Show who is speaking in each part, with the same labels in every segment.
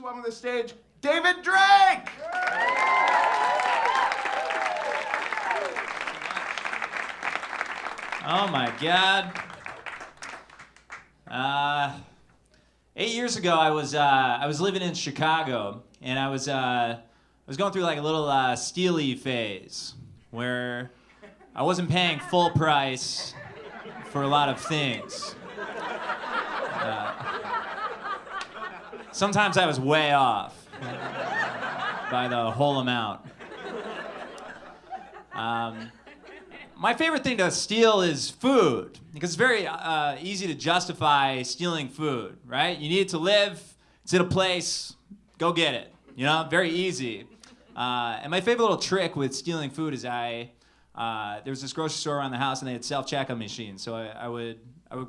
Speaker 1: Please welcome to the stage, David Drake!
Speaker 2: Oh my God. 8 years ago, I was living in Chicago, and I was going through like a little steely phase where I wasn't paying full price for a lot of things. Sometimes I was way off by the whole amount. My favorite thing to steal is food, because it's very easy to justify stealing food, right? You need it to live, it's in a place, go get it, you know, very easy. And my favorite little trick with stealing food is there was this grocery store around the house and they had self-checkout machines. So I would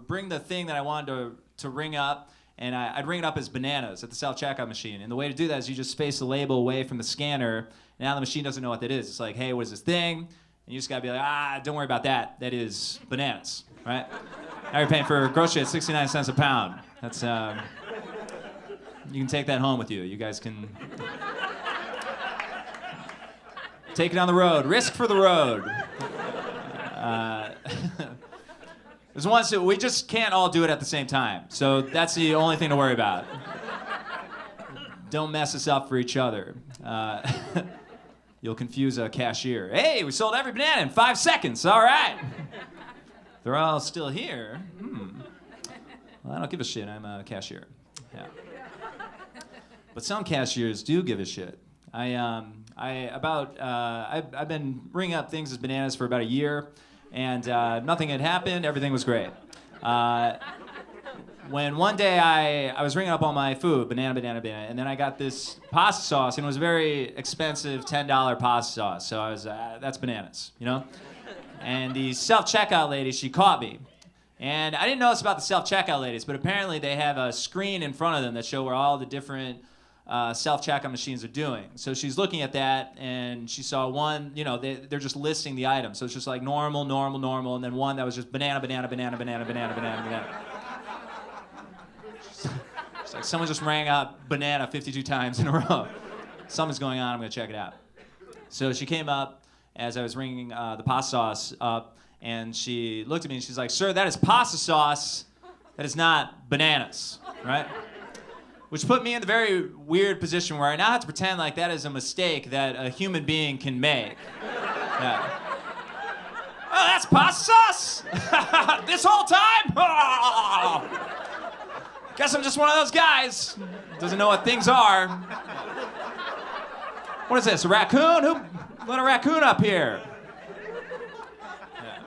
Speaker 2: bring the thing that I wanted to ring up, and I'd ring it up as bananas at the self-checkout machine. And the way to do that is you just space the label away from the scanner, and now the machine doesn't know what that is. It's like, hey, what is this thing? And you just gotta be like, don't worry about that. That is bananas, right? Now you're paying for grocery at 69 cents a pound. That's, you can take that home with you. You guys can take it on the road. Risk for the road. There's once that we just can't all do it at the same time. So that's the only thing to worry about. Don't mess us up for each other. You'll confuse a cashier. Hey, we sold every banana in 5 seconds. All right. They're all still here. Well, I don't give a shit. I'm a cashier. Yeah. But some cashiers do give a shit. I've been ringing up things as bananas for about a year, and nothing had happened. Everything was great. When one day I was ringing up all my food, banana, and then I got this pasta sauce, and it was a very expensive $10 pasta sauce. So I was, that's bananas, you know? And the self-checkout lady, she caught me. And I didn't know this about the self-checkout ladies, but apparently they have a screen in front of them that show where all the different self-checkout machines are doing. So she's looking at that, and she saw one, you know, they're just listing the items. So it's just like normal, and then one that was just banana. It's like someone just rang out banana 52 times in a row. Something's going on, I'm gonna check it out. So she came up as I was ringing the pasta sauce up, and she looked at me and she's like, "Sir, that is pasta sauce, that is not bananas," right? Which put me in the very weird position where I now have to pretend like that is a mistake that a human being can make. Yeah. Oh, that's pasta sauce? This whole time? Oh. Guess I'm just one of those guys. Doesn't know what things are. What is this, a raccoon? Who let a raccoon up here? Yeah.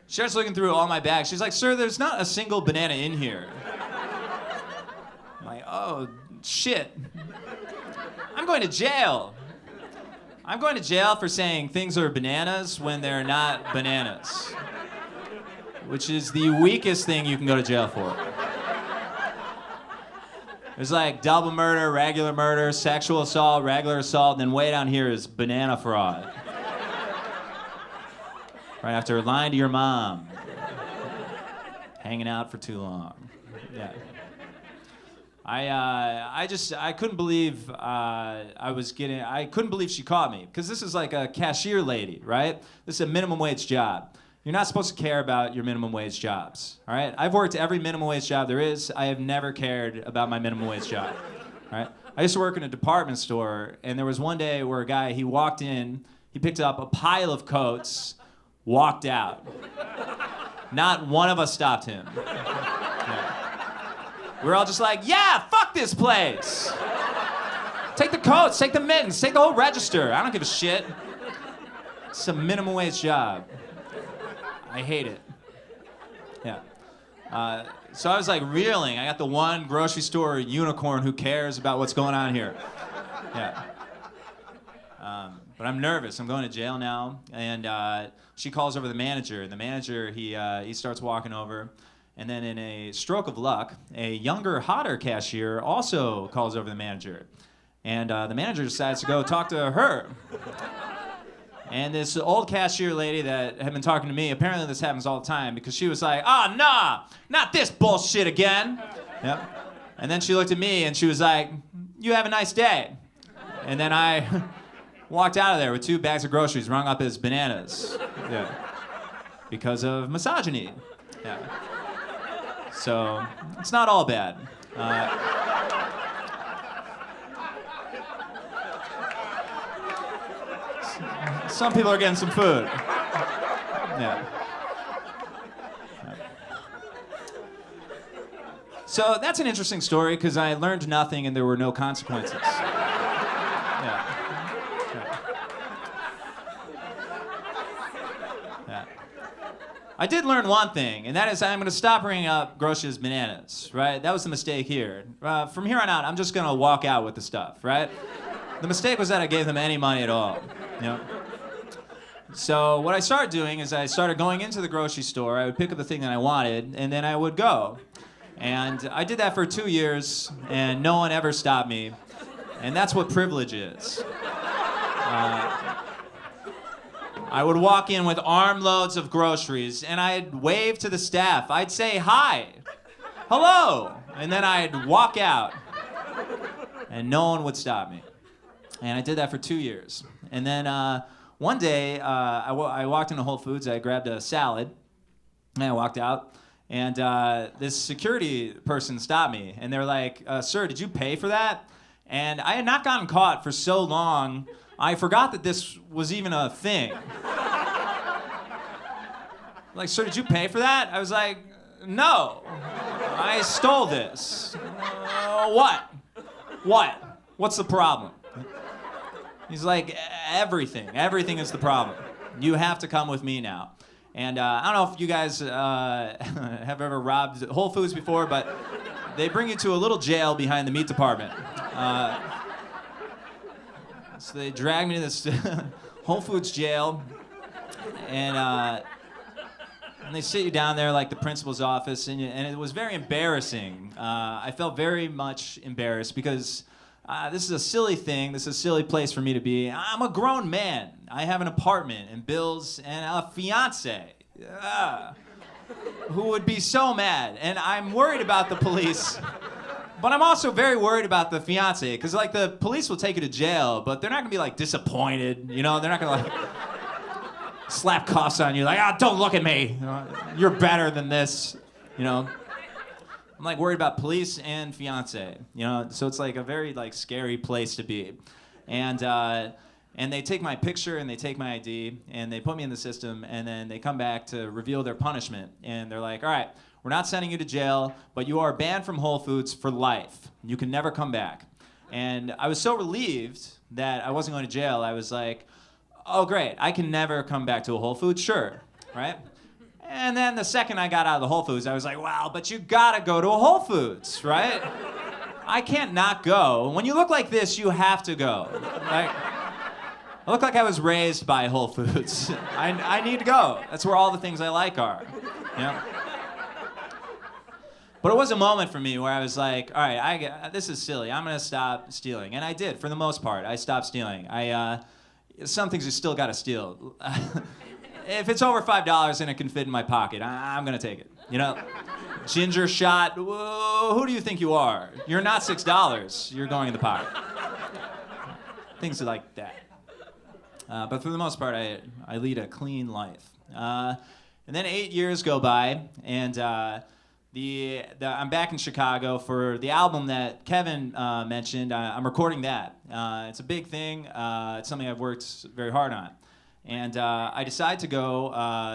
Speaker 2: She starts looking through all my bags. She's like, "Sir, there's not a single banana in here." I'm like, oh, shit. I'm going to jail. I'm going to jail for saying things are bananas when they're not bananas. Which is the weakest thing you can go to jail for. There's like double murder, regular murder, sexual assault, regular assault, and then way down here is banana fraud. Right after lying to your mom. Hanging out for too long. Yeah. I couldn't believe I couldn't believe she caught me, because this is like a cashier lady, right? This is a minimum wage job. You're not supposed to care about your minimum wage jobs, all right? I've worked every minimum wage job there is. I have never cared about my minimum wage job, all right? I used to work in a department store, and there was one day where a guy, he walked in, he picked up a pile of coats, walked out. Not one of us stopped him. Yeah. We were all just like, yeah, fuck this place. Take the coats, take the mittens, take the whole register. I don't give a shit. It's a minimum wage job. I hate it. Yeah. So I was like reeling. I got the one grocery store unicorn who cares about what's going on here. Yeah. But I'm nervous. I'm going to jail now. And she calls over the manager. And the manager, he starts walking over. And then in a stroke of luck, a younger, hotter cashier also calls over the manager. And the manager decides to go talk to her. And this old cashier lady that had been talking to me, apparently this happens all the time, because she was like, "Ah, nah, not this bullshit again." Yep. And then she looked at me and she was like, "You have a nice day." And then I walked out of there with 2 bags of groceries rung up as bananas. Yeah. Because of misogyny. Yeah. So it's not all bad. Some people are getting some food. Yeah. So that's an interesting story because I learned nothing and there were no consequences. Yeah. Yeah. I did learn one thing, and that is I'm going to stop bringing up groceries as bananas, right? That was the mistake here. From here on out, I'm just going to walk out with the stuff, right? The mistake was that I gave them any money at all. You know? So what I started doing is I started going into the grocery store. I would pick up the thing that I wanted, and then I would go. And I did that for 2 years, and no one ever stopped me. And that's what privilege is. I would walk in with armloads of groceries, and I'd wave to the staff. I'd say, "Hi, hello," and then I'd walk out, and no one would stop me. And I did that for 2 years. And then one day, I walked into Whole Foods, I grabbed a salad, and I walked out, and this security person stopped me, and they were like, "Sir, did you pay for that?" And I had not gotten caught for so long, I forgot that this was even a thing. Like, "Sir, did you pay for that?" I was like, "No, I stole this." What? What's the problem? He's like, everything is the problem. You have to come with me now. And I don't know if you guys have ever robbed Whole Foods before, but they bring you to a little jail behind the meat department. So they dragged me to this Whole Foods jail, and they sit you down there like the principal's office, and it was very embarrassing. I felt very much embarrassed because this is a silly thing. This is a silly place for me to be. I'm a grown man. I have an apartment and bills and a fiance who would be so mad. And I'm worried about the police, but I'm also very worried about the fiance because like the police will take you to jail, but they're not gonna be like disappointed. You know, they're not gonna like slap cuffs on you like, "Don't look at me. You're better than this." You know. I'm like worried about police and fiance, you know, so it's like a very like scary place to be, and they take my picture and they take my ID and they put me in the system and then they come back to reveal their punishment and they're like, "All right, we're not sending you to jail, but you are banned from Whole Foods for life. You can never come back." And I was so relieved that I wasn't going to jail. I was like, "Oh great, I can never come back to a Whole Foods, sure, right?" And then the second I got out of the Whole Foods, I was like, "Wow, but you gotta go to a Whole Foods, right? I can't not go. When you look like this, you have to go. Like, I look like I was raised by Whole Foods. I need to go. That's where all the things I like are, you know?" But it was a moment for me where I was like, "All right, this is silly. I'm gonna stop stealing," and I did for the most part. I stopped stealing. Some things you still gotta steal. If it's over $5 and it can fit in my pocket, I'm gonna take it. You know, ginger shot. Whoa, who do you think you are? You're not $6. You're going in the pocket. Things like that. But for the most part, I lead a clean life. And then 8 years go by, and I'm back in Chicago for the album that Kevin mentioned. I'm recording that. It's a big thing. It's something I've worked very hard on. And I decide to go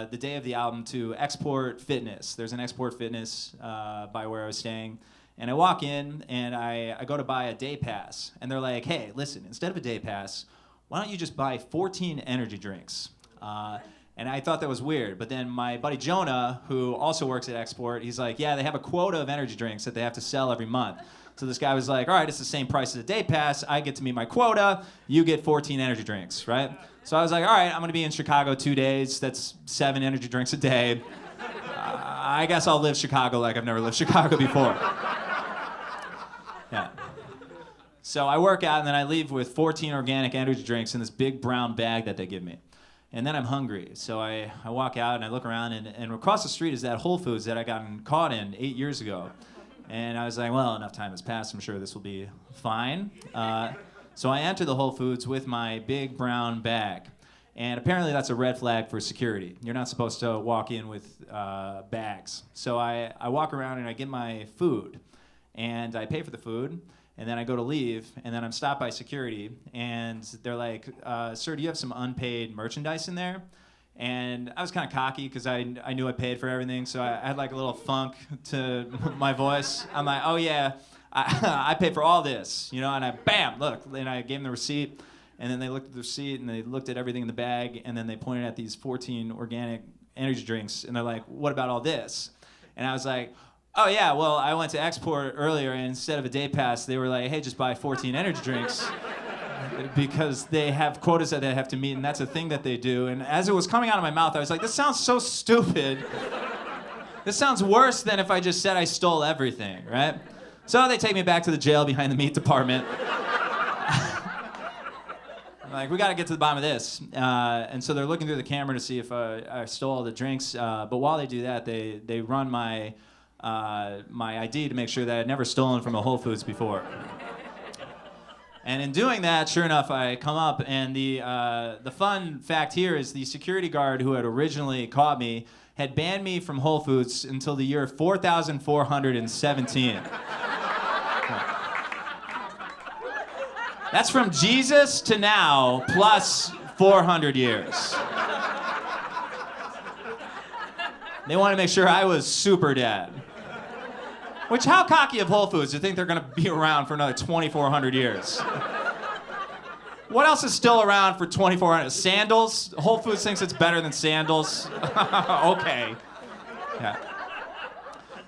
Speaker 2: the day of the album to Export Fitness. There's an Export Fitness by where I was staying. And I walk in and I go to buy a day pass. And they're like, "Hey, listen, instead of a day pass, why don't you just buy 14 energy drinks?" And I thought that was weird. But then my buddy Jonah, who also works at Export, he's like, "Yeah, they have a quota of energy drinks that they have to sell every month." So this guy was like, "All right, it's the same price as a day pass. I get to meet my quota. You get 14 energy drinks, right?" So I was like, "All right, I'm going to be in Chicago 2 days. That's 7 energy drinks a day. I guess I'll live Chicago like I've never lived Chicago before." Yeah. So I work out, and then I leave with 14 organic energy drinks in this big brown bag that they give me. And then I'm hungry. So I walk out, and I look around, and across the street is that Whole Foods that I got caught in 8 years ago. And I was like, well, enough time has passed. I'm sure this will be fine. So I enter the Whole Foods with my big brown bag. And apparently that's a red flag for security. You're not supposed to walk in with bags. So I walk around and I get my food. And I pay for the food. And then I go to leave. And then I'm stopped by security. And they're like, sir, do you have some unpaid merchandise in there? And I was kind of cocky because I knew I paid for everything. So I had like a little funk to my voice. I'm like, oh yeah, I paid for all this. You know, and I, bam, look. And I gave them the receipt. And then they looked at the receipt and they looked at everything in the bag and then they pointed at these 14 organic energy drinks and they're like, what about all this? And I was like, oh yeah, well, I went to export earlier and instead of a day pass, they were like, hey, just buy 14 energy drinks because they have quotas that they have to meet and that's a thing that they do. And as it was coming out of my mouth, I was like, this sounds so stupid. This sounds worse than if I just said I stole everything, right? So they take me back to the jail behind the meat department. Like, we got to get to the bottom of this. And so they're looking through the camera to see if I stole all the drinks. But while they do that, they run my ID to make sure that I'd never stolen from a Whole Foods before. And in doing that, sure enough, I come up. And the fun fact here is the security guard who had originally caught me had banned me from Whole Foods until the year 4417. That's from Jesus to now, plus 400 years. They want to make sure I was super dead. Which, how cocky of Whole Foods to think they're going to be around for another 2,400 years? What else is still around for 2,400? Sandals? Whole Foods thinks it's better than sandals? Okay. Yeah.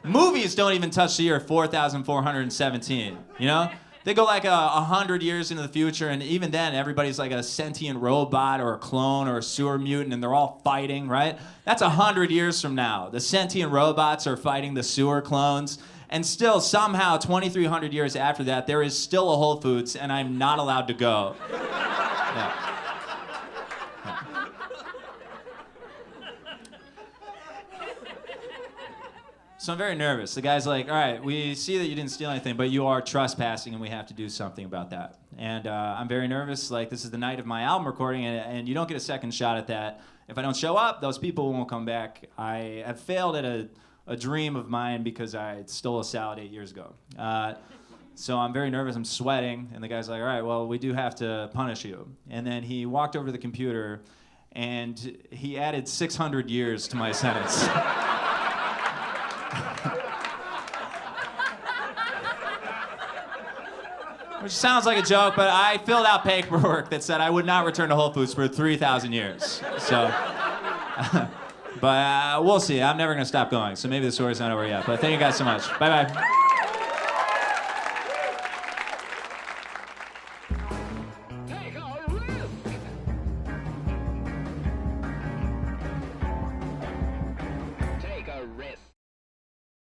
Speaker 2: Movies don't even touch the year 4,417, you know? They go like 100 years into the future, and even then, everybody's like a sentient robot or a clone or a sewer mutant, and they're all fighting, right? That's 100 years from now. The sentient robots are fighting the sewer clones, and still, somehow, 2,300 years after that, there is still a Whole Foods, and I'm not allowed to go. Yeah. So I'm very nervous. The guy's like, all right, we see that you didn't steal anything, but you are trespassing, and we have to do something about that. And I'm very nervous. Like, this is the night of my album recording, and you don't get a second shot at that. If I don't show up, those people won't come back. I have failed at a dream of mine because I stole a salad 8 years ago. So I'm very nervous. I'm sweating. And the guy's like, all right, well, we do have to punish you. And then he walked over to the computer, and he added 600 years to my sentence. Which sounds like a joke, but I filled out paperwork that said I would not return to Whole Foods for 3,000 years. So, but we'll see. I'm never going to stop going, so maybe the story's not over yet. But thank you guys so much. Bye-bye.